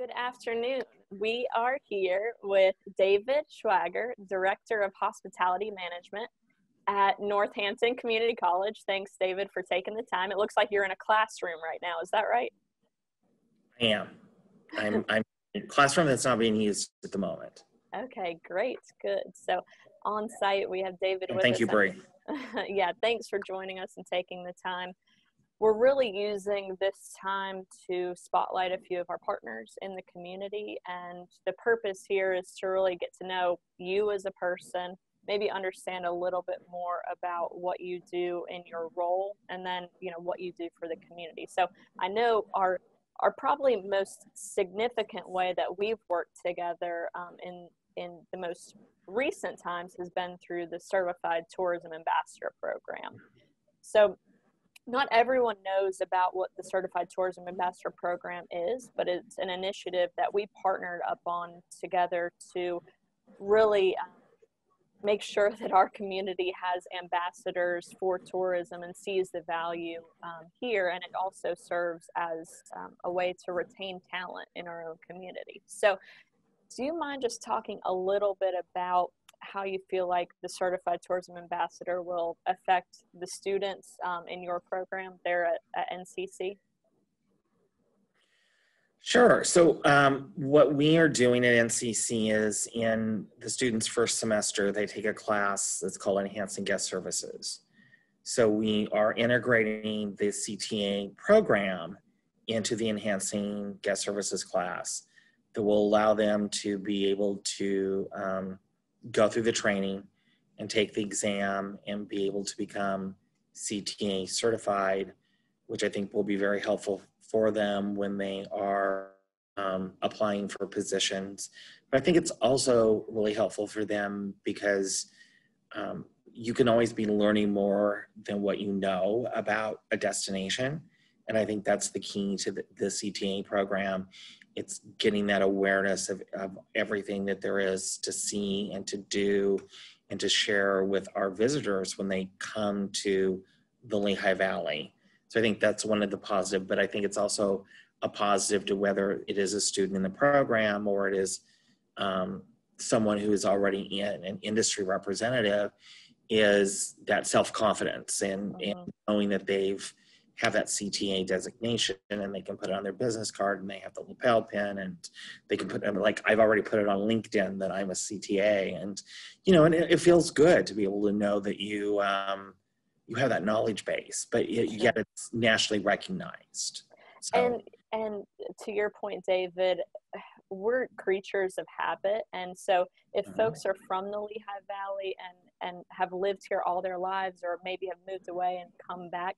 Good afternoon. We are here with David Schweiger, Director of Hospitality Management at Northampton Community College. Thanks, David, for taking the time. It looks like you're in a classroom right now. Is that right? I am. I'm in a classroom that's not being used at the moment. Okay, great. Good. So on site, we have David with us. Thank you, Bree. Yeah, thanks for joining us and taking the time. We're really using this time to spotlight a few of our partners in the community, and the purpose here is to really get to know you as a person, maybe understand a little bit more about what you do in your role, and then, what you do for the community. So I know our probably most significant way that we've worked together in the most recent times has been through the Certified Tourism Ambassador Program. So not everyone knows about what the Certified Tourism Ambassador Program is, but it's an initiative that we partnered up on together to really make sure that our community has ambassadors for tourism and sees the value here, and it also serves as a way to retain talent in our own community. So do you mind just talking a little bit about how you feel like the Certified Tourism Ambassador will affect the students in your program there at NCC? Sure. So what we are doing at NCC is in the students' first semester, they take a class that's called Enhancing Guest Services. So we are integrating the CTA program into the Enhancing Guest Services class that will allow them to be able to go through the training and take the exam and be able to become CTA certified, which I think will be very helpful for them when they are applying for positions. But I think it's also really helpful for them because you can always be learning more than what you know about a destination. And I think that's the key to the CTA program. It's getting that awareness of everything that there is to see and to do and to share with our visitors when they come to the Lehigh Valley. So I think that's one of the positive, but I think it's also a positive to whether it is a student in the program or it is someone who is already an industry representative, is that self-confidence and knowing that they've have that CTA designation and they can put it on their business card and they have the lapel pin and they can put it, like I've already put it on LinkedIn that I'm a CTA, and and it feels good to be able to know that you have that knowledge base, but yet it's nationally recognized. So. And to your point, David, we're creatures of habit, and so if folks are from the Lehigh Valley and have lived here all their lives, or maybe have moved away and come back,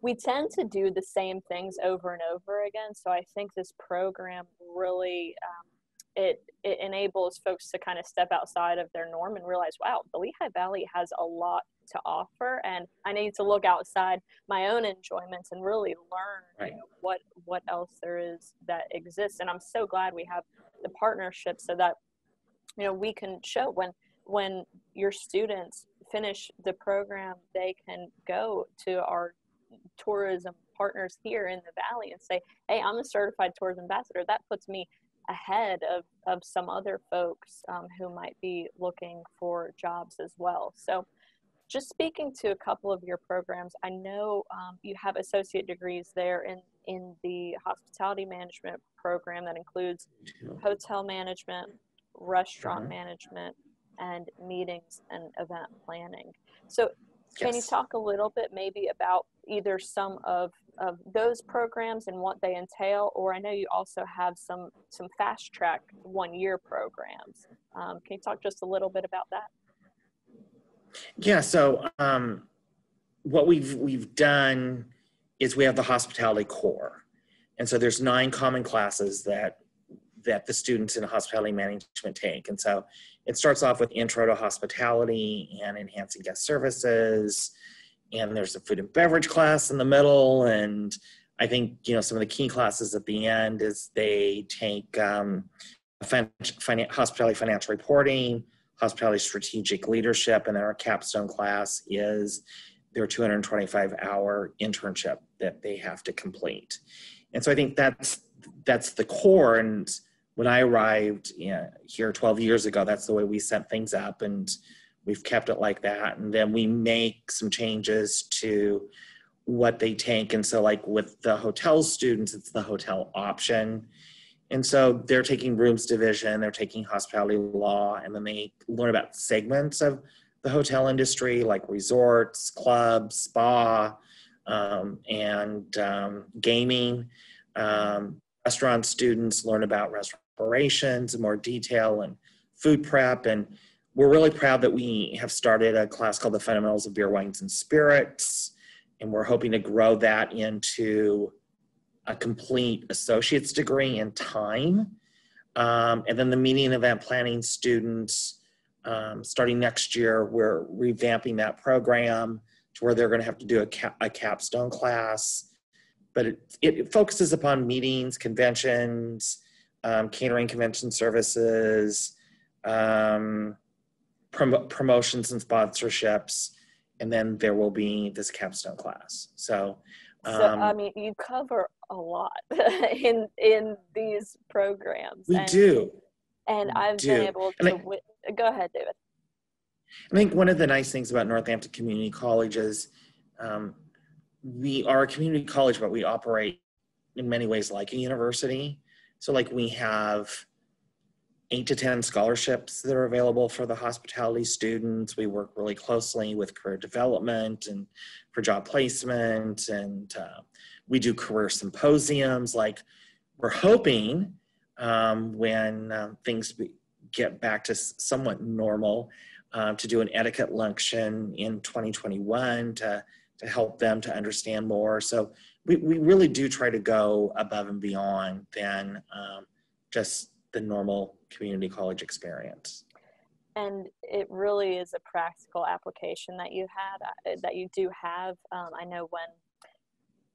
we tend to do the same things over and over again. So I think this program really, it enables folks to kind of step outside of their norm and realize, wow, the Lehigh Valley has a lot to offer, and I need to look outside my own enjoyments and really learn what else there is that exists. And I'm so glad we have the partnership so that we can show when your students finish the program, they can go to our tourism partners here in the Valley and say, hey, I'm a certified tourism ambassador. That puts me ahead of some other folks who might be looking for jobs as well. So just speaking to a couple of your programs, I know you have associate degrees there in the hospitality management program that includes hotel management, restaurant management, and meetings and event planning. So can you talk a little bit maybe about either some of those programs and what they entail, or I know you also have some fast track 1-year programs. Can you talk just a little bit about that? Yeah, so what we've done is we have the hospitality core. And so there's 9 common classes that the students in hospitality management take. And so it starts off with Intro to Hospitality and Enhancing Guest Services. And there's a food and beverage class in the middle. And I think, some of the key classes at the end is they take hospitality financial reporting, hospitality strategic leadership, and then our capstone class is their 225-hour internship that they have to complete. And so I think that's that's the core. And when I arrived here 12 years ago, that's the way we set things up, and we've kept it like that. And then we make some changes to what they take. And so like with the hotel students, it's the hotel option. And so they're taking rooms division, they're taking hospitality law, and then they learn about segments of the hotel industry, like resorts, clubs, spa, and gaming. Restaurant students learn about restaurant operations in more detail and food prep. And we're really proud that we have started a class called the Fundamentals of Beer, Wines, and Spirits. And we're hoping to grow that into a complete associate's degree in time. And then the meeting and event planning students, starting next year, we're revamping that program to where they're going to have to do a capstone class. But it focuses upon meetings, conventions, catering, convention services, promotions and sponsorships, and then there will be this capstone class. So I mean, you cover a lot in these programs. We do. And I've been able to, go ahead, David. I think one of the nice things about Northampton Community College is we are a community college, but we operate in many ways like a university. So like we have 8 to 10 scholarships that are available for the hospitality students. We work really closely with career development and for job placement, and we do career symposiums. Like we're hoping when things get back to somewhat normal, to do an etiquette luncheon in 2021 to help them to understand more. So we really do try to go above and beyond than just the normal community college experience. And it really is a practical application that you do have. I know when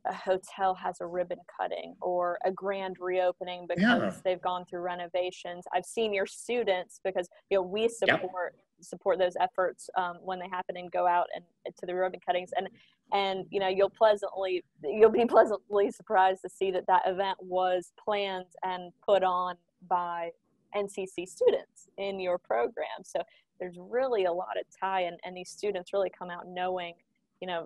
a hotel has a ribbon cutting or a grand reopening because they've gone through renovations. I've seen your students, because we support those efforts when they happen and go out and to the ribbon cuttings, and you'll be pleasantly surprised to see that event was planned and put on by NCC students in your program. So there's really a lot of tie, and these students really come out knowing,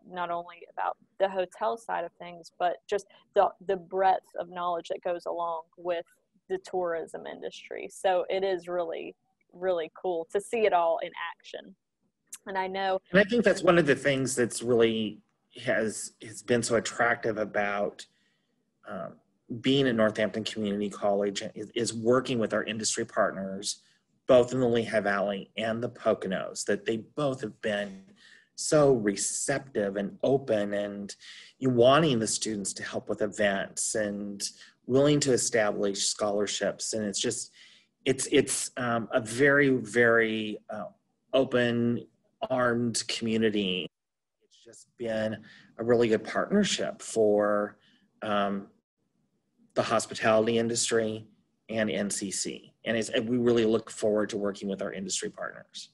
not only about the hotel side of things, but just the breadth of knowledge that goes along with the tourism industry. So it is really, really cool to see it all in action. And I think that's one of the things that's really has been so attractive about being at Northampton Community College is working with our industry partners, both in the Lehigh Valley and the Poconos, that they both have been so receptive and open, and you wanting the students to help with events and willing to establish scholarships. And it's a very, very open armed community. It's just been a really good partnership for the hospitality industry and NCC. And we really look forward to working with our industry partners.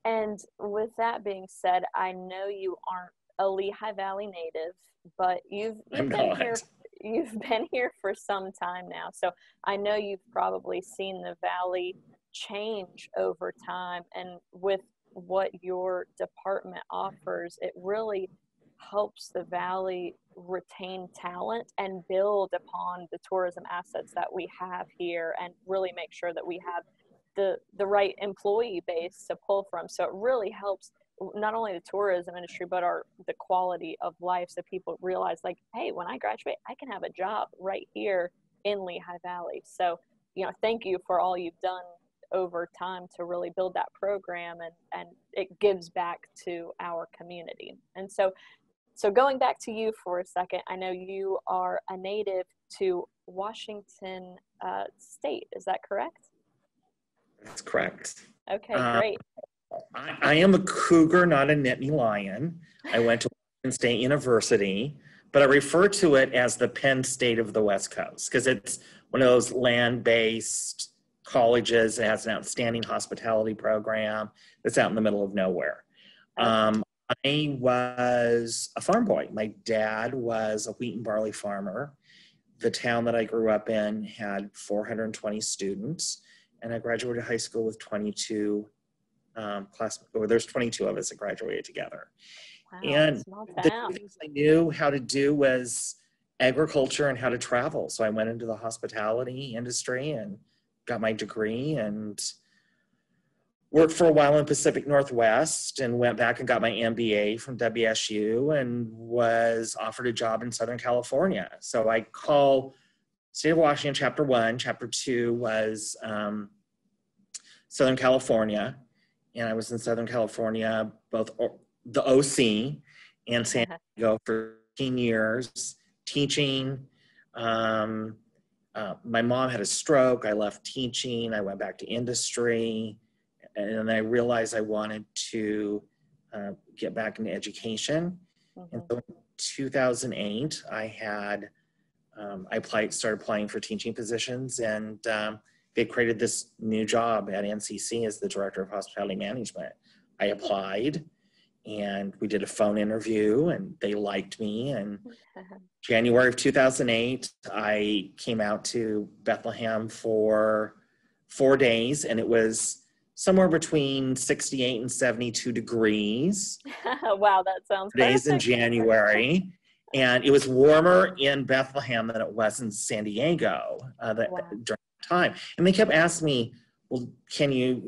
And with that being said, I know you aren't a Lehigh Valley native, but you've been here for some time now. So I know you've probably seen the Valley change over time, and with what your department offers, it really helps the Valley retain talent and build upon the tourism assets that we have here, and really make sure that we have the right employee base to pull from. So it really helps not only the tourism industry, but the quality of life, so people realize, like, hey, when I graduate, I can have a job right here in Lehigh Valley. So, thank you for all you've done over time to really build that program, and it gives back to our community. And so going back to you for a second, I know you are a native to Washington State. Is that correct? That's correct. Okay, great. I am a Cougar, not a Nittany Lion. I went to Washington State University, but I refer to it as the Penn State of the West Coast because it's one of those land-based colleges. It has an outstanding hospitality program that's out in the middle of nowhere. I was a farm boy. My dad was a wheat and barley farmer. the town that I grew up in had 420 students, and I graduated high school with 22 there's 22 of us that graduated together. Wow, And small the town. things I knew how to do was agriculture and how to travel. So I went into the hospitality industry and got my degree and worked for a while in Pacific Northwest and went back and got my MBA from WSU and was offered a job in Southern California. So I call State of Washington Chapter 1. Chapter 2 was Southern California. And I was in Southern California, both the OC and San Diego for 15 years, teaching. My mom had a stroke. I left teaching. I went back to industry. And then I realized I wanted to get back into education. And so in 2008, I started applying for teaching positions, and they created this new job at NCC as the Director of Hospitality Management. I applied, and we did a phone interview, and they liked me. And January of 2008, I came out to Bethlehem for 4 days, and it was somewhere between 68 and 72 degrees. Wow, that sounds days in perfect. January. And it was warmer in Bethlehem than it was in San Diego during that time. And they kept asking me, well, can you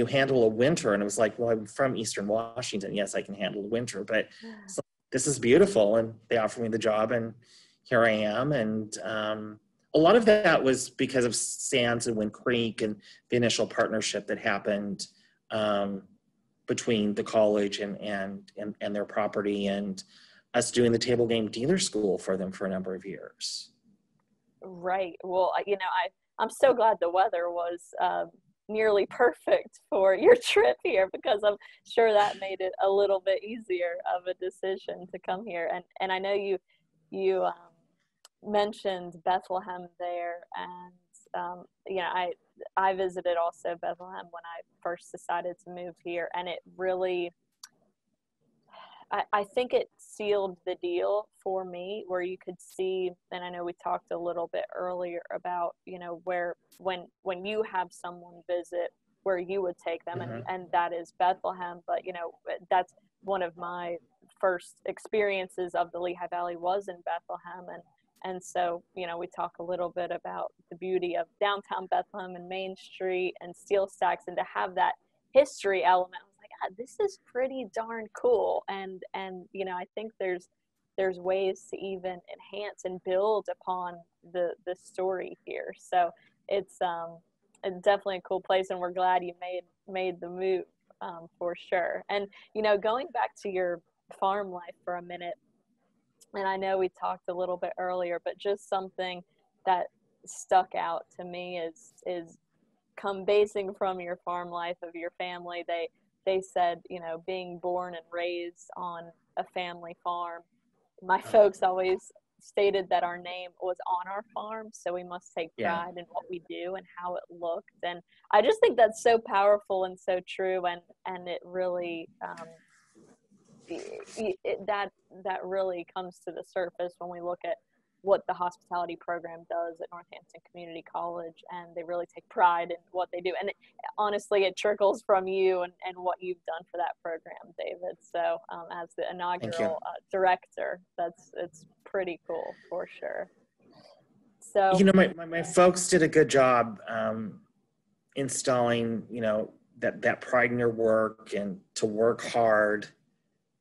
handle a winter? And it was like, well, I'm from Eastern Washington. Yes, I can handle a winter, but so, this is beautiful. And they offered me the job, and here I am. And a lot of that was because of Sands and Wind Creek and the initial partnership that happened between the college and their property, and us doing the table game dealer school for them for a number of years. Right. Well, I'm so glad the weather was nearly perfect for your trip here, because I'm sure that made it a little bit easier of a decision to come here. And I know you mentioned Bethlehem there, and I visited also Bethlehem when I first decided to move here, and it really, I think it sealed the deal for me, where you could see, and I know we talked a little bit earlier about, where when you have someone visit, where you would take them, and that is Bethlehem. But, that's one of my first experiences of the Lehigh Valley was in Bethlehem. And so, we talk a little bit about the beauty of downtown Bethlehem and Main Street and steel stacks, and to have that history element, I was like, this is pretty darn cool. And I think there's ways to even enhance and build upon the story here. So it's definitely a cool place, and we're glad you made the move for sure. And, going back to your farm life for a minute, and I know we talked a little bit earlier, but just something that stuck out to me is basing from your farm life of your family. They said, being born and raised on a family farm, my folks always stated that our name was on our farm, so we must take pride in what we do and how it looked. And I just think that's so powerful and so true, and it really that really comes to the surface when we look at what the hospitality program does at Northampton Community College, and they really take pride in what they do. And honestly, it trickles from you and what you've done for that program, David. So as the inaugural director, it's pretty cool for sure. So my folks did a good job installing that pride in your work and to work hard.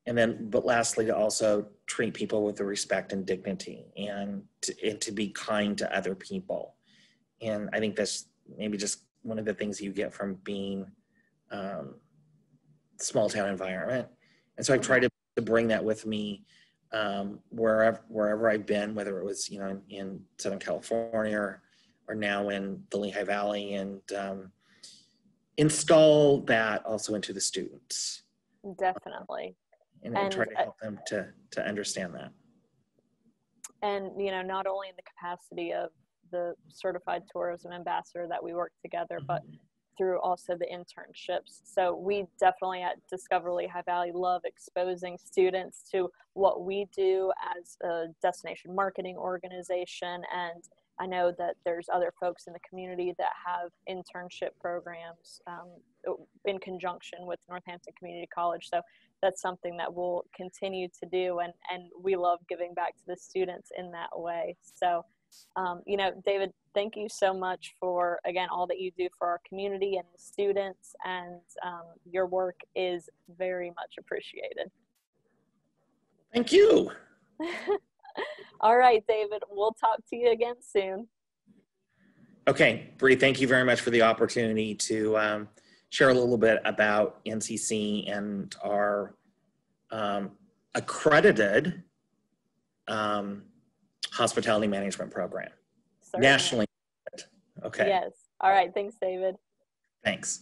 But lastly, to also treat people with the respect and dignity, and to be kind to other people. And I think that's maybe just one of the things you get from being small town environment. And so I try to bring that with me wherever I've been, whether it was in Southern California or now in the Lehigh Valley, and install that also into the students. Definitely. And try to help them to understand that. And, not only in the capacity of the certified tourism ambassador that we work together, but through also the internships. So we definitely at Discover Lehigh Valley love exposing students to what we do as a destination marketing organization. And I know that there's other folks in the community that have internship programs in conjunction with Northampton Community College. So that's something that we'll continue to do. And we love giving back to the students in that way. So, you know, David, thank you so much for, again, all that you do for our community and the students. And your work is very much appreciated. Thank you. All right, David, we'll talk to you again soon. Okay, Bree, thank you very much for the opportunity to share a little bit about NCC and our accredited hospitality management program. Certainly. Nationally. Okay. Yes. All right. Thanks, David. Thanks.